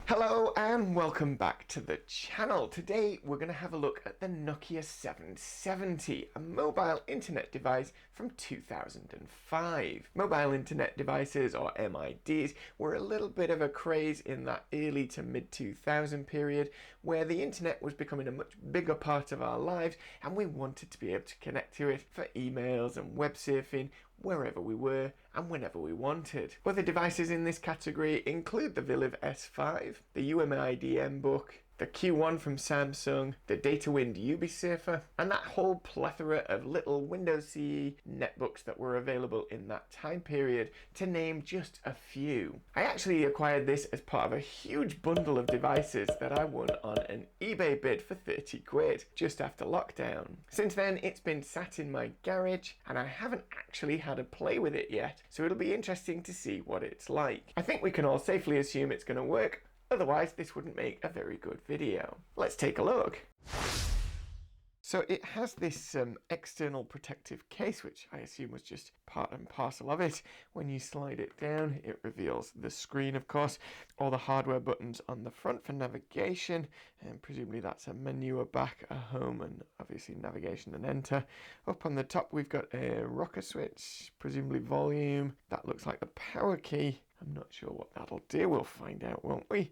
Hello and welcome back to the channel. Today we're going to have a look at the Nokia 770, a mobile internet device from 2005. Mobile internet devices, or MIDs, were a little bit of a craze in that early to mid 2000 period where the internet was becoming a much bigger part of our lives and we wanted to be able to connect to it for emails and web surfing wherever we were and whenever we wanted. Other devices in this category include the Villiv S5, the UMID MBook, the Q1 from Samsung, the DataWind UbiSurfer, and that whole plethora of little Windows CE netbooks that were available in that time period, to name just a few. I actually acquired this as part of a huge bundle of devices that I won on an eBay bid for 30 quid just after lockdown. Since then, it's been sat in my garage and I haven't actually had a play with it yet, so it'll be interesting to see what it's like. I think we can all safely assume it's going to work. Otherwise, this wouldn't make a very good video. Let's take a look. So it has this external protective case, which I assume was just part and parcel of it. When you slide it down, it reveals the screen, of course, all the hardware buttons on the front for navigation, and presumably that's a menu, a back, a home, and obviously navigation and enter. Up on the top, we've got a rocker switch, presumably volume. That looks like the power key. I'm not sure what that'll do. We'll find out, won't we?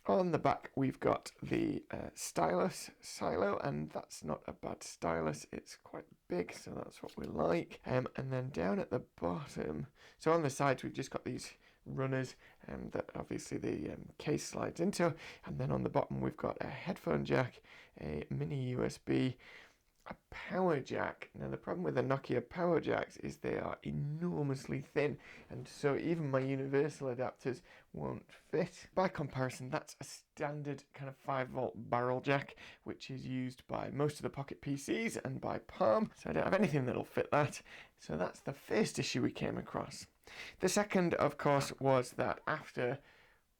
On the back, we've got the stylus silo, and that's not a bad stylus. It's quite big, so that's what we like. And then down at the bottom, so on the sides, we've just got these runners that obviously the case slides into. And then on the bottom, we've got a headphone jack, a mini USB, a power jack. Now the problem with the Nokia power jacks is they are enormously thin, and so even my universal adapters won't fit. By comparison, that's a standard kind of 5-volt barrel jack, which is used by most of the Pocket PCs and by Palm, so I don't have anything that'll fit that. So that's the first issue we came across. The second, of course, was that after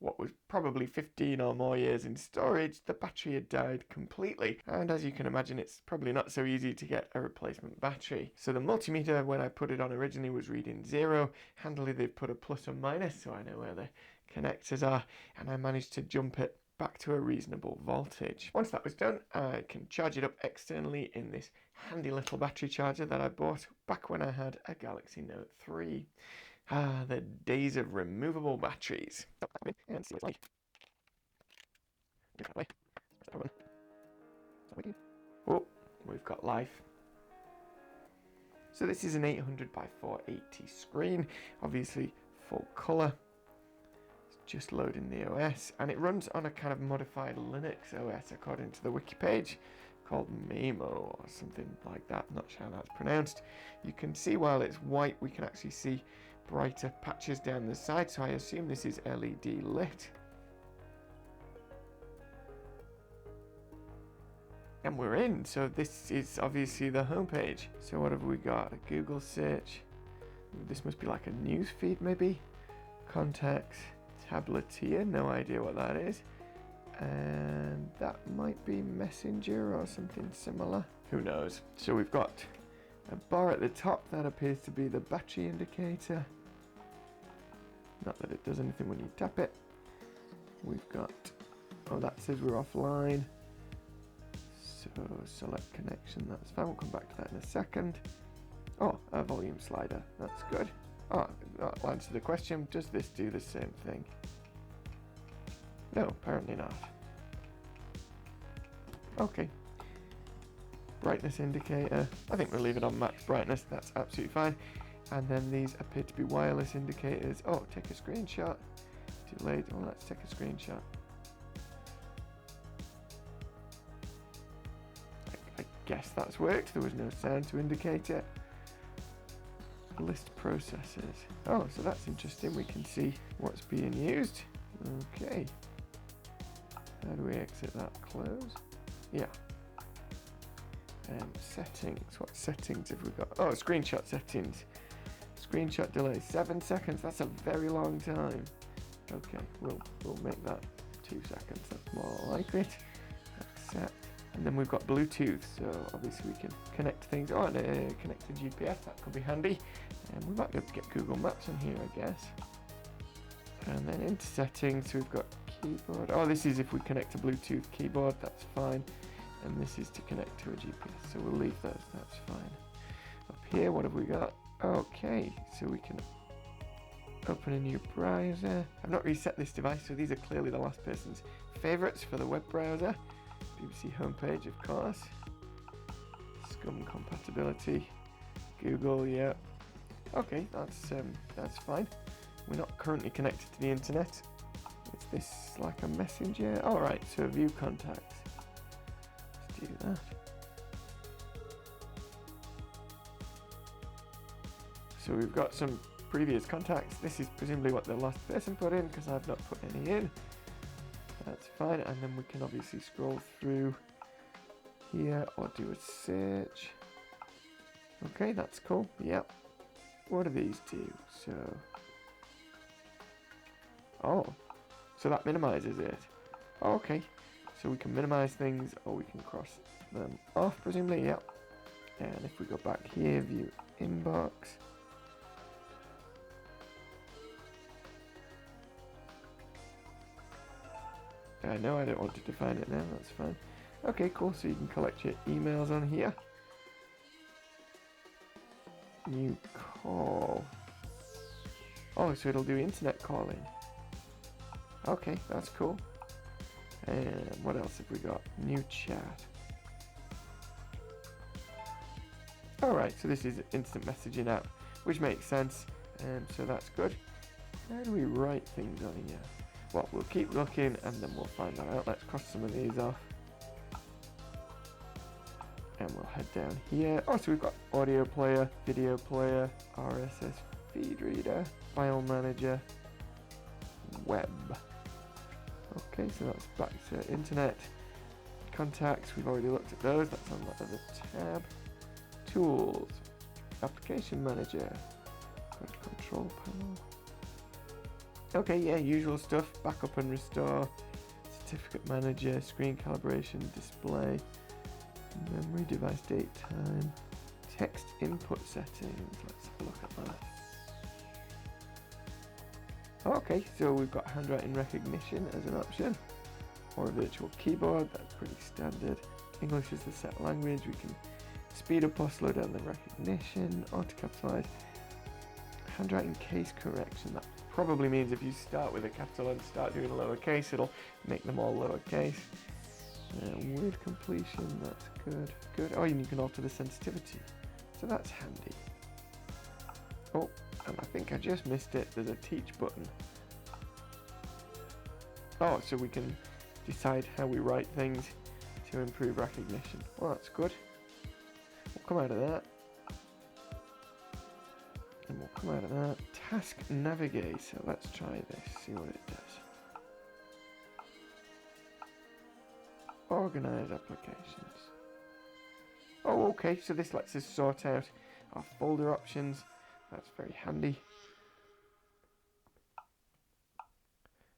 what was probably 15 or more years in storage, the battery had died completely. And as you can imagine, it's probably not so easy to get a replacement battery. So the multimeter, when I put it on originally, was reading 0. Handily, they've put a plus or minus, so I know where the connectors are, and I managed to jump it back to a reasonable voltage. Once that was done, I can charge it up externally in this handy little battery charger that I bought back when I had a Galaxy Note 3. Ah, the days of removable batteries. And see what it's like. Oh, we've got life. So this is an 800 by 480 screen, obviously full colour. It's just loading the OS, and it runs on a kind of modified Linux OS according to the wiki page, called Memo or something like that. I'm not sure how that's pronounced. You can see while it's white, we can actually see brighter patches down the side, so I assume this is LED lit. And we're in, so this is obviously the homepage. So what have we got? A Google search. This must be like a news feed maybe. Contacts, Tabletia, no idea what that is. And that might be Messenger or something similar. Who knows? So we've got a bar at the top that appears to be the battery indicator. Not that it does anything when you tap it. We've got, oh, that says we're offline. So select connection, that's fine. We'll come back to that in a second. Oh, a volume slider, that's good. Oh, that'll answer the question, does this do the same thing? No, apparently not. Okay. Brightness indicator. I think we'll leave it on max brightness, that's absolutely fine. And then these appear to be wireless indicators. Oh, take a screenshot. Too late. Oh, let's take a screenshot. I guess that's worked. There was no sound to indicate it. List processes. Oh, so that's interesting. We can see what's being used. Okay. How do we exit that? Close? Yeah. Settings. What settings have we got? Oh, screenshot settings. Screenshot delay 7 seconds. That's a very long time. Okay, we'll make that 2 seconds. That's more like it. Accept. And then we've got Bluetooth, so obviously we can connect things. Oh, and connect to GPS, that could be handy. And we might be able to get Google Maps on here, I guess. And then into settings, so we've got keyboard. Oh, this is if we connect a Bluetooth keyboard, that's fine. And this is to connect to a GPS, so we'll leave those, that's fine. Up here, what have we got? Okay, so we can open a new browser. I've not reset this device, so these are clearly the last person's favorites for the web browser. BBC homepage, of course. SCUM compatibility. Google, yeah. Okay, that's fine. We're not currently connected to the internet. Is this like a messenger? Alright, so view contacts. Let's do that. So we've got some previous contacts. This is presumably what the last person put in because I've not put any in. That's fine, and then we can obviously scroll through here or do a search. Okay, that's cool. Yep. What do these do? So that minimizes it. Okay, so we can minimize things or we can cross them off, presumably. Yep. And if we go back here, view inbox. No, I don't want to define it now, that's fine. Okay, cool, so you can collect your emails on here. New call. Oh, so it'll do internet calling. Okay, that's cool. And what else have we got? New chat. Alright, so this is an instant messaging app, which makes sense, so that's good. How do we write things on here? Well, we'll keep looking and then we'll find that out. Let's cross some of these off. And we'll head down here. Oh, so we've got audio player, video player, RSS feed reader, file manager, web. Okay, so that's back to internet. Contacts, we've already looked at those. That's on that other tab. Tools, application manager, control panel. Okay, yeah, usual stuff. Backup and restore, certificate manager, screen calibration, display, memory, device date, time, text input settings. Let's have a look at that. Okay, so we've got handwriting recognition as an option, or a virtual keyboard. That's pretty standard. English is the set language. We can speed up or slow down the recognition, auto-capitalize, handwriting case correction. That probably means if you start with a capital and start doing lowercase, it'll make them all lowercase. Word completion, that's good. Good. Oh, and you can alter the sensitivity, so that's handy. Oh, and I think I just missed it. There's a teach button. Oh, so we can decide how we write things to improve recognition. Well, that's good. We'll come out of that. And we'll come out of that. Task Navigator. Let's try this, see what it does. Organize applications. Oh, okay, so this lets us sort out our folder options. That's very handy.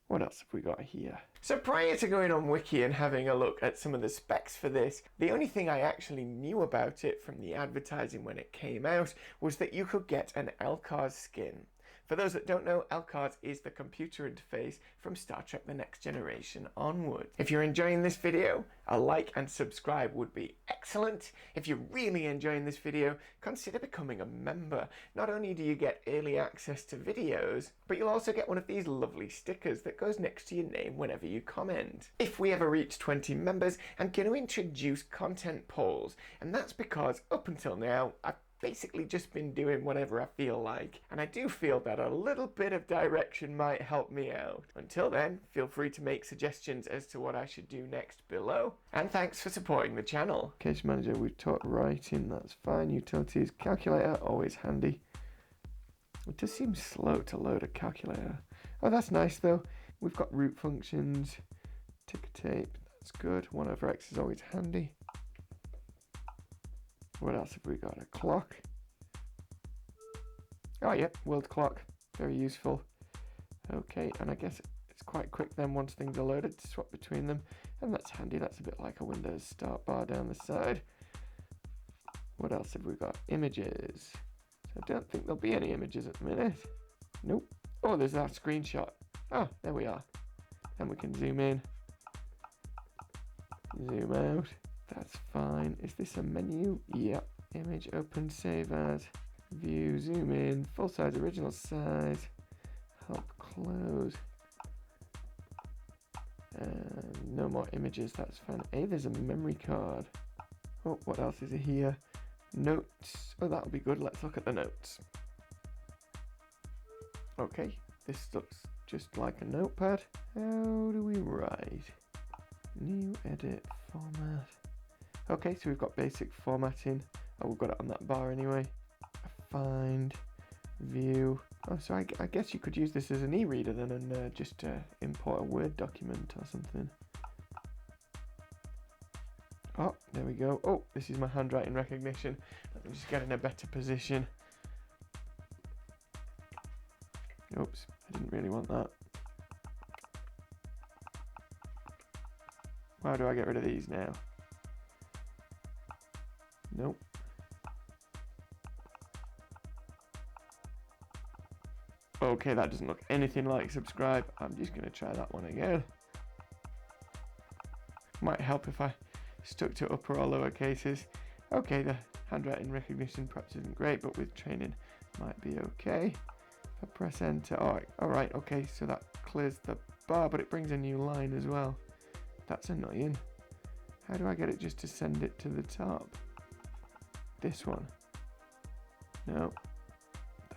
What else have we got here? So prior to going on Wiki and having a look at some of the specs for this, the only thing I actually knew about it from the advertising when it came out was that you could get an LCARS skin. For those that don't know, LCARS is the computer interface from Star Trek The Next Generation onwards. If you're enjoying this video, a like and subscribe would be excellent. If you're really enjoying this video, consider becoming a member. Not only do you get early access to videos, but you'll also get one of these lovely stickers that goes next to your name whenever you comment. If we ever reach 20 members, I'm going to introduce content polls, and that's because up until now, I've basically just been doing whatever I feel like, and I do feel that a little bit of direction might help me out. Until then, feel free to make suggestions as to what I should do next below, and thanks for supporting the channel. Case manager, we've taught writing, that's fine. Utilities, calculator, always handy. It does seem slow to load a calculator. Oh, that's nice though. We've got root functions, ticker tape, that's good. 1/x is always handy. What else have we got? A clock. Oh, yep, world clock. Very useful. Okay, and I guess it's quite quick then once things are loaded to swap between them. And that's handy. That's a bit like a Windows start bar down the side. What else have we got? Images. So I don't think there'll be any images at the minute. Nope. Oh, there's that screenshot. Oh, there we are. And we can zoom in. Zoom out. That's fine. Is this a menu? Yep. Image, open, save as. View, zoom in, full size, original size. Help close. No more images, that's fine. Hey, there's a memory card. Oh, what else is here? Notes. Oh, that'll be good. Let's look at the notes. Okay, this looks just like a notepad. How do we write? New edit format. Okay, so we've got basic formatting. Oh, we've got it on that bar anyway. Find, view. Oh, so I guess you could use this as an e-reader then and just import a Word document or something. Oh, there we go. Oh, this is my handwriting recognition. Let me just get in a better position. Oops, I didn't really want that. How do I get rid of these now? Nope. Okay, that doesn't look anything like subscribe. I'm just going to try that one again. Might help if I stuck to upper or lower cases. Okay, the handwriting recognition perhaps isn't great, but with training might be okay. If I press enter, alright, okay, so that clears the bar, but it brings a new line as well. That's annoying. How do I get it just to send it to the top? This one. No.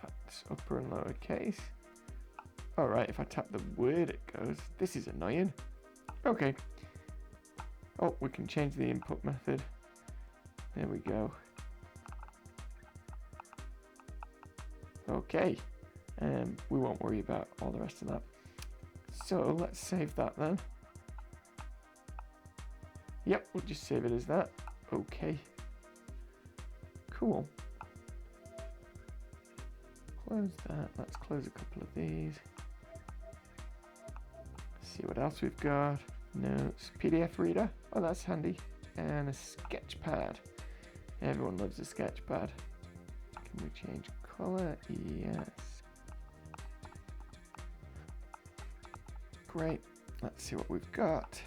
That's upper and lower case. Alright, if I tap the word it goes. This is annoying. Okay. Oh, we can change the input method. There we go. Okay. We won't worry about all the rest of that. So let's save that then. Yep, we'll just save it as that. Okay. Cool. Close that. Let's close a couple of these. See what else we've got. Notes. PDF reader. Oh, that's handy. And a sketchpad. Everyone loves a sketchpad. Can we change color? Yes. Great. Let's see what we've got.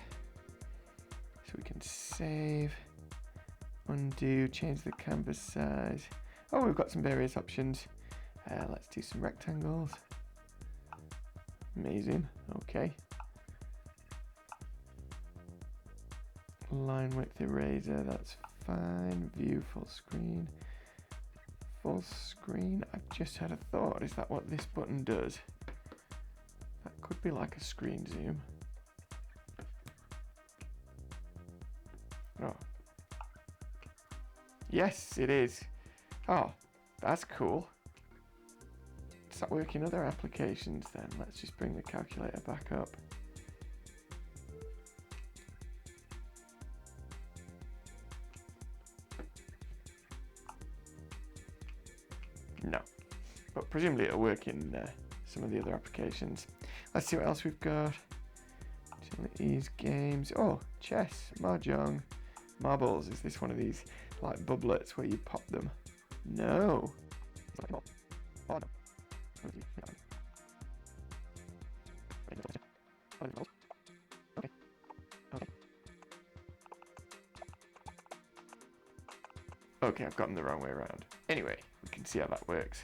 So we can save, undo, change the canvas size. Oh, we've got some various options. Let's do some rectangles. Amazing. Okay. Line width eraser, that's fine. View full screen. Full screen. I've just had a thought. Is that what this button does? That could be like a screen zoom. Oh. Yes, it is. Oh, that's cool. Does that work in other applications then? Let's just bring the calculator back up. No, but presumably it'll work in some of the other applications. Let's see what else we've got. Utilities, games. Oh, chess, mahjong, marbles. Is this one of these like bubblets where you pop them? No. Oh, no. Okay, I've gotten the wrong way around. Anyway, we can see how that works.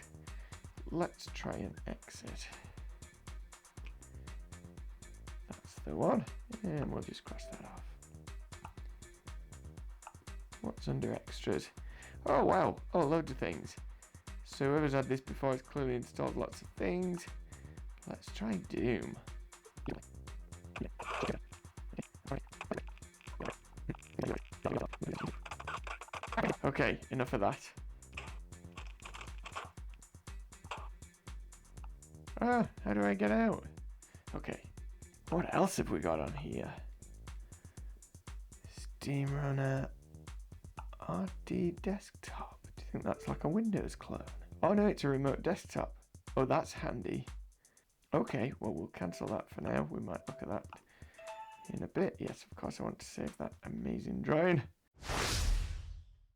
Let's try and exit. That's the one, and we'll just cross that off. What's under extras? Oh wow, oh loads of things. So whoever's had this before has clearly installed lots of things. Let's try Doom. Okay, enough of that. Ah, how do I get out? Okay, what else have we got on here? Steam Runner, RD Desktop. Do you think that's like a Windows clone? Oh no, it's a remote desktop. Oh, that's handy. Okay, well, we'll cancel that for now. We might look at that in a bit. Yes, of course, I want to save that amazing drawing.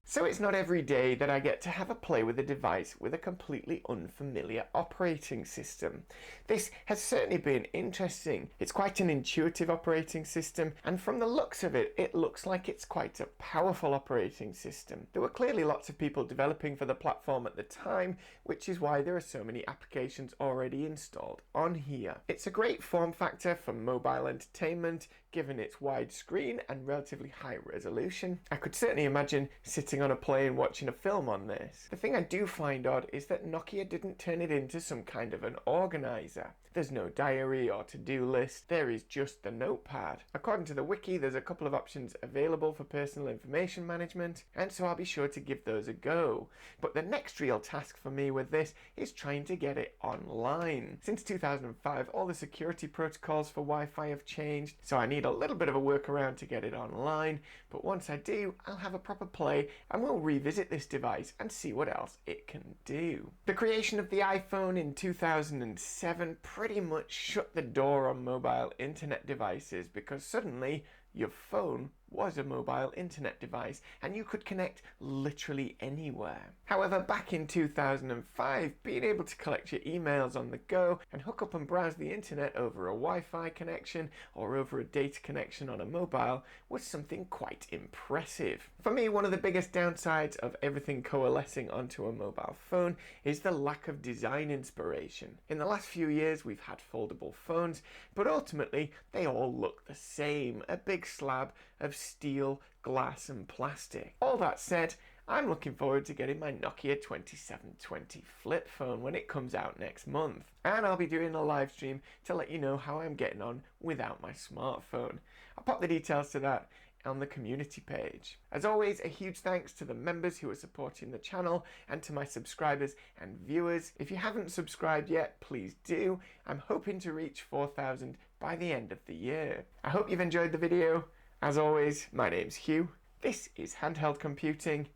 So it's not every day that I get to have a play with a device with a completely unfamiliar operating system. This has certainly been interesting. It's quite an intuitive operating system, and from the looks of it, it looks like it's quite a powerful operating system. There were clearly lots of people developing for the platform at the time, which is why there are so many applications already installed on here. It's a great form factor for mobile entertainment, given its wide screen and relatively high resolution. I could certainly imagine sitting on a plane watching a film on this. The thing I do find odd is that Nokia didn't turn it into some kind of an organizer. There's no diary or to-do list, there is just the notepad. According to the wiki, there's a couple of options available for personal information management, and so I'll be sure to give those a go. But the next real task for me with this is trying to get it online. Since 2005, all the security protocols for Wi-Fi have changed, so I need a little bit of a workaround to get it online, but once I do, I'll have a proper play and we'll revisit this device and see what else it can do. The creation of the iPhone in 2007 pretty much shut the door on mobile internet devices, because suddenly your phone was a mobile internet device and you could connect literally anywhere. However, back in 2005, being able to collect your emails on the go and hook up and browse the internet over a Wi-Fi connection or over a data connection on a mobile was something quite impressive. For me, one of the biggest downsides of everything coalescing onto a mobile phone is the lack of design inspiration. In the last few years, we've had foldable phones, but ultimately they all look the same, a big slab of steel, glass and plastic. All that said, I'm looking forward to getting my Nokia 2720 flip phone when it comes out next month, and I'll be doing a live stream to let you know how I'm getting on without my smartphone. I'll pop the details to that on the community page. As always, a huge thanks to the members who are supporting the channel and to my subscribers and viewers. If you haven't subscribed yet, please do. I'm hoping to reach 4,000 by the end of the year. I hope you've enjoyed the video. As always, my name's Hugh. This is Handheld Computing.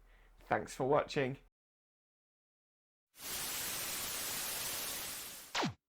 Thanks for watching.